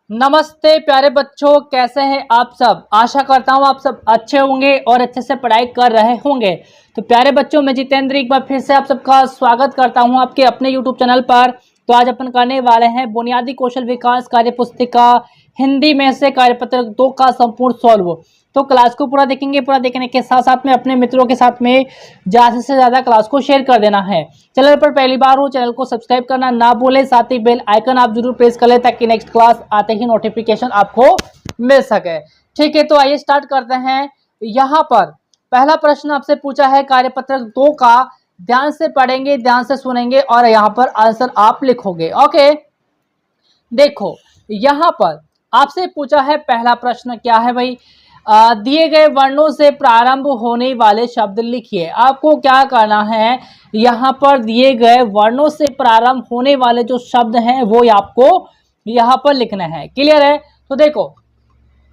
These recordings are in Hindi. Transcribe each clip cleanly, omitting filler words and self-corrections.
नमस्ते प्यारे बच्चों, कैसे हैं आप सब। आशा करता हूं आप सब अच्छे होंगे और अच्छे से पढ़ाई कर रहे होंगे। तो प्यारे बच्चों, मैं जितेंद्र एक बार फिर से आप सबका स्वागत करता हूं आपके अपने यूट्यूब चैनल पर। तो आज अपन करने वाले हैं बुनियादी कौशल विकास कार्य पुस्तिका हिंदी में से कार्यपत्र 2 का संपूर्ण सॉल्व। तो क्लास को पूरा देखेंगे। पूरा देखने के साथ साथ में अपने मित्रों के साथ में ज़्यादा से ज़्यादा क्लास को शेयर कर देना है। चैनल पर पहली बार हो, चैनल को सब्सक्राइब करना ना भूलें। साथ ही बेल आइकन आप जरूर प्रेस कर लें ताकि नेक्स्ट क्लास आते ही नोटिफिकेशन आपको मिल सके। ठीक है, तो आइए स्टार्ट करते हैं। यहाँ पर पहला प्रश्न आपसे पूछा है कार्यपत्र 2 का। ध्यान से पढ़ेंगे, ध्यान से सुनेंगे और यहाँ पर आंसर आप लिखोगे। ओके, देखो यहाँ पर आपसे पूछा है पहला प्रश्न क्या है भाई। दिए गए वर्णों से प्रारंभ होने वाले शब्द लिखिए। आपको क्या करना है, यहाँ पर दिए गए वर्णों से प्रारंभ होने वाले जो शब्द हैं वो आपको यहाँ पर लिखना है। क्लियर है। तो देखो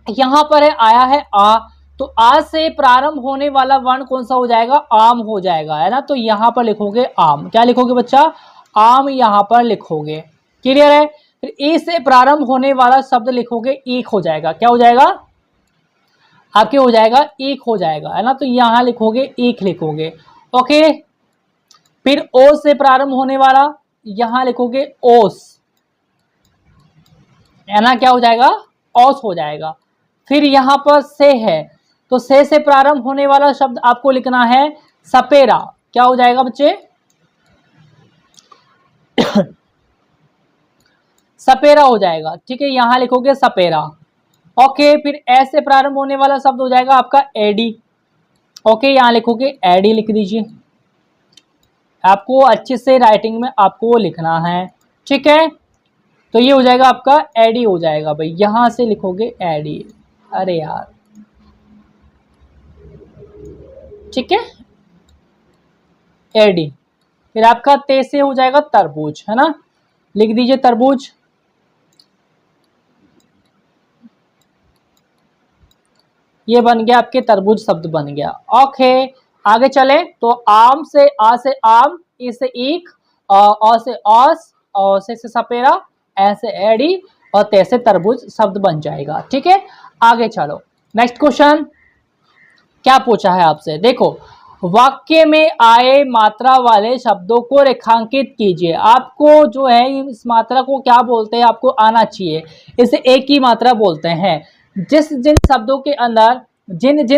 यहाँ पर है आया है आ, तो आ से प्रारंभ होने वाला वर्ण कौन सा हो जाएगा, आम हो जाएगा, है ना। तो यहाँ पर लिखोगे आम। क्या लिखोगे बच्चा, आम यहाँ पर लिखोगे। क्लियर है। फिर ई से प्रारंभ होने वाला शब्द लिखोगे, ईख हो जाएगा। क्या हो जाएगा आपके, हो जाएगा ईख हो जाएगा, है ना। तो यहाँ लिखोगे ईख लिखोगे। ओके, फिर ओ से प्रारंभ होने वाला यहाँ लिखोगे ओस, है ना। क्या हो जाएगा, औस हो जाएगा। फिर यहाँ पर से है, तो से प्रारंभ होने वाला शब्द आपको लिखना है सपेरा। क्या हो जाएगा बच्चे, सपेरा हो जाएगा। ठीक है, यहाँ लिखोगे सपेरा। ओके, फिर एस से प्रारंभ होने वाला शब्द हो जाएगा आपका एडी। ओके, यहाँ लिखोगे एडी लिख दीजिए। आपको अच्छे से राइटिंग में आपको लिखना है। ठीक है, तो ये हो जाएगा आपका एडी हो जाएगा भाई। यहां से लिखोगे एडी। अरे यार, ठीक है, एडी। फिर आपका ते से हो जाएगा तरबूज, है ना। लिख दीजिए तरबूज। ये बन गया आपके तरबूज शब्द बन गया। ओके, आगे चले तो आम से आ से आम, ई से ईख, अ से औस, औ से सपेरा, ऐसे एडी और तैसे तरबूज शब्द बन जाएगा। ठीक है, आगे चलो। नेक्स्ट क्वेश्चन क्या पूछा है आपसे, देखो वाक्य में आए मात्रा वाले शब्दों को रेखांकित कीजिए। आपको जो है इस मात्रा को क्या बोलते हैं आपको आना चाहिए। इसे एक ही मात्रा बोलते हैं। जिन जिन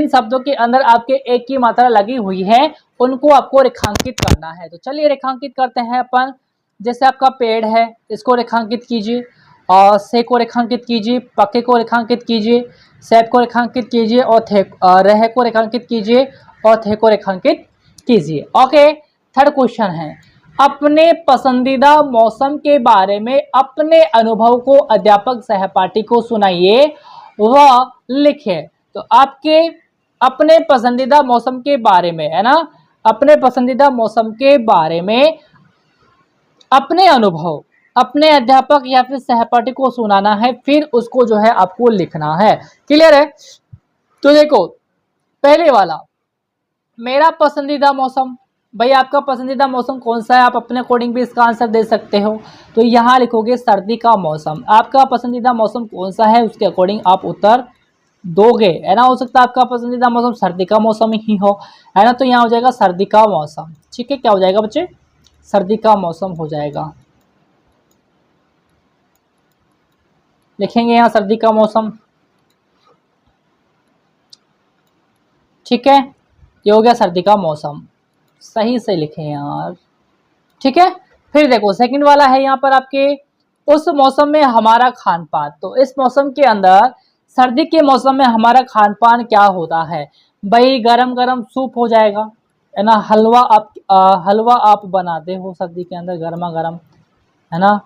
शब्दों के अंदर आपके एक की मात्रा लगी हुई है उनको आपको रेखांकित करना है। तो चलिए रेखांकित करते हैं अपन। जैसे आपका पेड़ है, इसको रेखांकित कीजिए, और से को रेखांकित कीजिए, पक्के को रेखांकित कीजिए, सैप को रेखांकित कीजिए और रह को रेखांकित कीजिए और थे को रेखांकित कीजिए। ओके, थर्ड क्वेश्चन है, अपने पसंदीदा मौसम के बारे में अपने अनुभव को अध्यापक सहपाठी को सुनाइए व लिखे। तो आपके अपने पसंदीदा मौसम के बारे में, है ना, अपने पसंदीदा मौसम के बारे में अपने अनुभव अपने अध्यापक या फिर सहपाठी को सुनाना है, फिर उसको जो है आपको लिखना है। क्लियर है। तो देखो पहले वाला, मेरा पसंदीदा मौसम, भाई आपका पसंदीदा मौसम कौन सा है, आप अपने अकॉर्डिंग भी इसका आंसर दे सकते हो। तो यहाँ लिखोगे सर्दी का मौसम। आपका पसंदीदा मौसम कौन सा है उसके अकॉर्डिंग आप उत्तर दोगे, है ना। हो सकता है आपका पसंदीदा मौसम सर्दी का मौसम ही हो, है ना। तो यहाँ हो जाएगा सर्दी का मौसम। ठीक है, क्या हो जाएगा बच्चे, सर्दी का मौसम हो जाएगा। लिखेंगे यहाँ सर्दी का मौसम। ठीक है, ये हो गया सर्दी का मौसम। सही से लिखे यार। ठीक है, फिर देखो सेकंड वाला है यहाँ पर आपके, उस मौसम में हमारा खान पान। तो इस मौसम के अंदर सर्दी के मौसम में हमारा खान पान क्या होता है भाई, गरम गरम सूप हो जाएगा, है ना। हलवा आप बनाते हो सर्दी के अंदर गर्मा गर्म, है ना,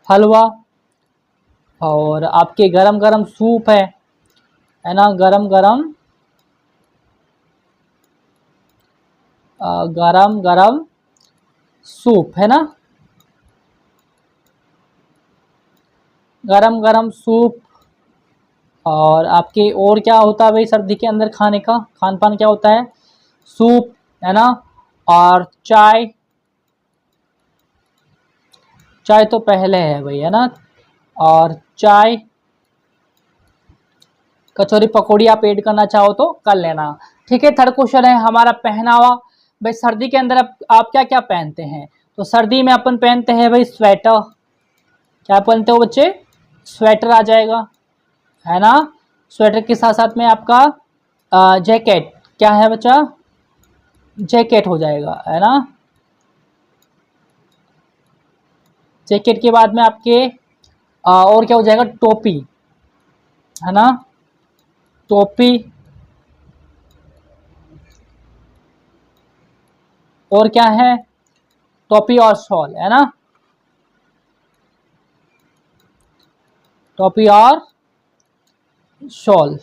हलवा। और आपके गरम गरम सूप है ना, गरम गरम गरम गरम सूप, है ना, गरम गरम सूप। और आपके और क्या होता है भाई सर्दी के अंदर खाने का खान पान क्या होता है, सूप, है ना। और चाय, चाय तो पहले है भाई, है ना। और चाय कचौरी पकौड़ी आप ऐड करना चाहो तो कर लेना। ठीक है, थर्ड क्वेश्चन है हमारा पहनावा। भाई सर्दी के अंदर आप क्या क्या पहनते हैं? तो सर्दी में अपन पहनते हैं भाई स्वेटर। क्या पहनते हो बच्चे? स्वेटर आ जाएगा, है ना। स्वेटर के साथ साथ में आपका जैकेट, क्या है बच्चा? जैकेट हो जाएगा, है ना। जैकेट के बाद में आपके और क्या हो जाएगा? टोपी, है ना, टोपी। और क्या है? टोपी और शॉल, है ना, टोपी और शॉल।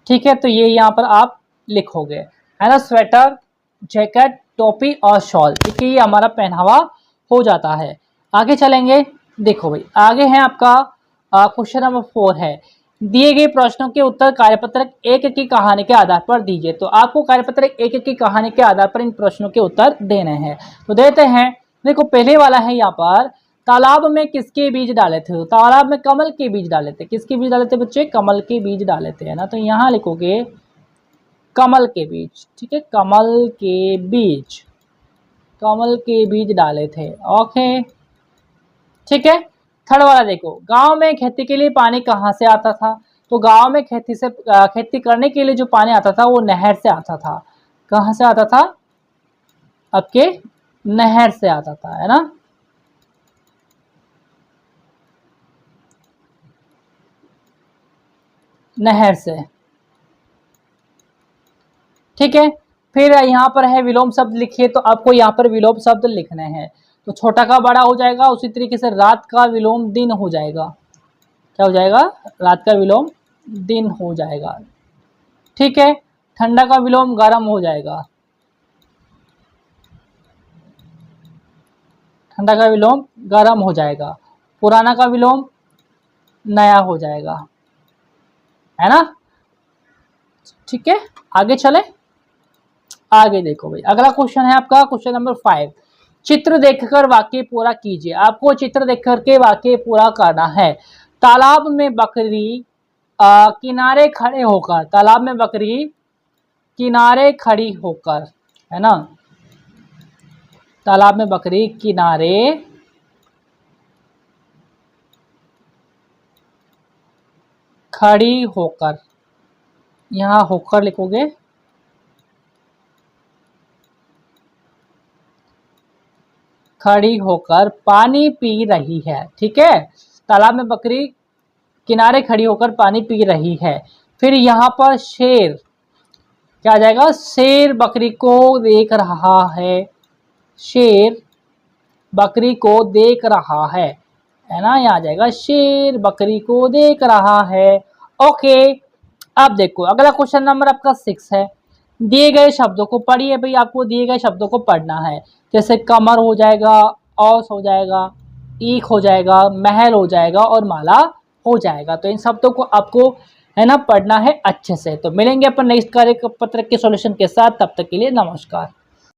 ठीक है, तो ये यहाँ पर आप लिखोगे, है ना, स्वेटर, जैकेट, टोपी और शॉल। ठीक है, ये हमारा पहनावा हो जाता है। आगे चलेंगे। देखो भाई, आगे है आपका क्वेश्चन नंबर 4 है, दिए गए प्रश्नों के उत्तर कार्यपत्रक 1 की कहानी के आधार पर दीजिए। तो आपको कार्यपत्रक 1 की कहानी के आधार पर इन प्रश्नों के उत्तर देने हैं। तो देते हैं। देखो पहले वाला है यहाँ पर, तालाब में किसके बीज डाले थे? तो तालाब में कमल के बीज डाले थे। किसके बीज डाले थे बच्चे? कमल के बीज डाले थे, है ना। तो यहाँ लिखोगे कमल के बीज। ठीक है, कमल के बीज, कमल के बीज डाले थे। ओके, ठीक है। थर्ड वाला देखो, गांव में खेती के लिए पानी कहाँ से आता था? तो गांव में खेती करने के लिए जो पानी आता था वो नहर से आता था। कहाँ से आता था? आपके नहर से आता था, है ना। नहर से। ठीक है, फिर यहाँ पर है विलोम शब्द लिखिए। तो आपको यहाँ पर विलोम शब्द लिखने हैं। तो छोटा का बड़ा हो जाएगा, उसी तरीके से रात का विलोम दिन हो जाएगा। क्या हो जाएगा? रात का विलोम दिन हो जाएगा। ठीक है, ठंडा का विलोम गर्म हो जाएगा। ठंडा का विलोम गर्म हो जाएगा। पुराना का विलोम नया हो जाएगा, है ना। ठीक है, आगे चले। आगे देखो भाई, अगला क्वेश्चन है आपका क्वेश्चन नंबर 5, चित्र देखकर वाक्य पूरा कीजिए। आपको चित्र देख करके वाक्य पूरा करना है। तालाब में बकरी किनारे खड़े होकर, तालाब में बकरी किनारे खड़ी होकर, है ना, तालाब में बकरी किनारे खड़ी होकर, यहाँ होकर लिखोगे, खड़ी होकर पानी पी रही है। ठीक है, तालाब में बकरी किनारे खड़ी होकर पानी पी रही है। फिर यहाँ पर शेर, क्या आ जाएगा? शेर बकरी को देख रहा है। शेर बकरी को देख रहा है ना, यहाँ आ जाएगा शेर बकरी को देख रहा है। ओके, अब देखो अगला क्वेश्चन नंबर आपका 6 है, दिए गए शब्दों को पढ़िए। भाई आपको दिए गए शब्दों को पढ़ना है। जैसे कमर हो जाएगा, औस हो जाएगा, ईख हो जाएगा, महल हो जाएगा और माला हो जाएगा। तो इन शब्दों को आपको, है ना, पढ़ना है अच्छे से। तो मिलेंगे अपन नेक्स्ट कार्य पत्र के सॉल्यूशन के साथ। तब तक के लिए नमस्कार।